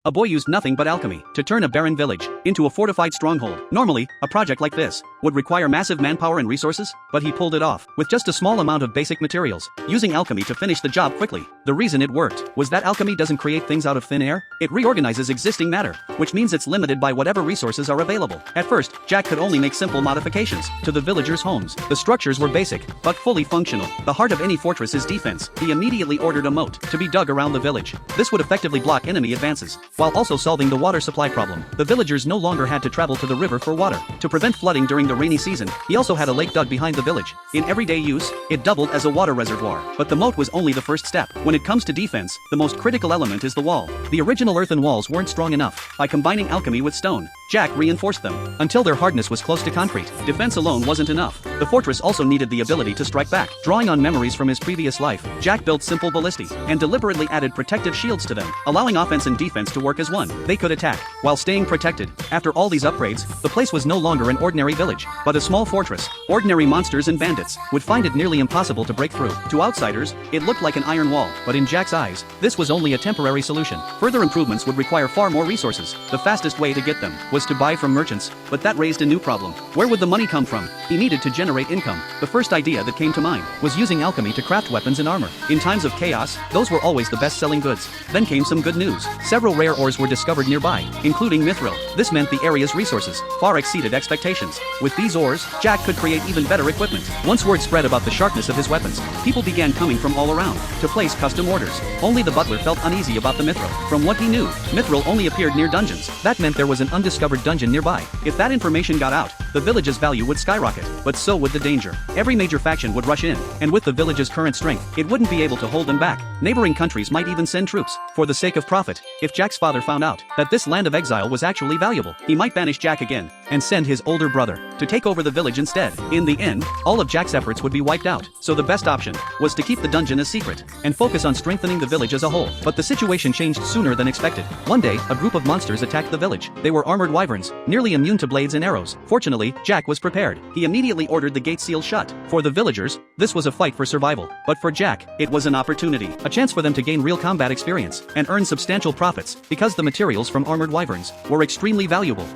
A boy used nothing but alchemy to turn a barren village into a fortified stronghold. Normally, a project like this would require massive manpower and resources, but he pulled it off with just a small amount of basic materials, using alchemy to finish the job quickly. The reason it worked was that alchemy doesn't create things out of thin air, it reorganizes existing matter, which means it's limited by whatever resources are available. At first, Jack could only make simple modifications to the villagers' homes. The structures were basic, but fully functional. The heart of any fortress is defense. He immediately ordered a moat to be dug around the village. This would effectively block enemy advances, while also solving the water supply problem. The villagers no longer had to travel to the river for water. To prevent flooding during the rainy season, he also had a lake dug behind the village. In everyday use, it doubled as a water reservoir. But the moat was only the first step. When it comes to defense, the most critical element is the wall. The original earthen walls weren't strong enough. By combining alchemy with stone, Jack reinforced them until their hardness was close to concrete. Defense alone wasn't enough. The fortress also needed the ability to strike back. Drawing on memories from his previous life, Jack built simple ballistae and deliberately added protective shields to them, allowing offense and defense to work as one. They could attack while staying protected. After all these upgrades, the place was no longer an ordinary village, but a small fortress. Ordinary monsters and bandits would find it nearly impossible to break through. To outsiders, it looked like an iron wall, but in Jack's eyes, this was only a temporary solution. Further improvements would require far more resources. The fastest way to get them was to buy from merchants, but that raised a new problem. Where would the money come from? He needed to generate income. The first idea that came to mind was using alchemy to craft weapons and armor. In times of chaos, those were always the best-selling goods. Then came some good news. Several rare ores were discovered nearby, including mithril. This meant the area's resources far exceeded expectations. With these ores, Jack could create even better equipment. Once word spread about the sharpness of his weapons, people began coming from all around to place custom orders. Only the butler felt uneasy about the mithril. From what he knew, mithril only appeared near dungeons. That meant there was an undiscovered dungeon nearby. If that information got out, the village's value would skyrocket, but so would the danger. Every major faction would rush in, and with the village's current strength, it wouldn't be able to hold them back. Neighboring countries might even send troops for the sake of profit. If Jack's father found out that this land of exile was actually valuable, he might banish Jack again and send his older brother to take over the village instead. In the end, all of Jack's efforts would be wiped out, so the best option was to keep the dungeon a secret and focus on strengthening the village as a whole. But the situation changed sooner than expected. One day, a group of monsters attacked the village. They were armored wyverns, nearly immune to blades and arrows. Fortunately, Jack was prepared. He immediately ordered the gate sealed shut. For the villagers, this was a fight for survival, but for Jack, it was an opportunity, a chance for them to gain real combat experience and earn substantial profits, because the materials from armored wyverns were extremely valuable.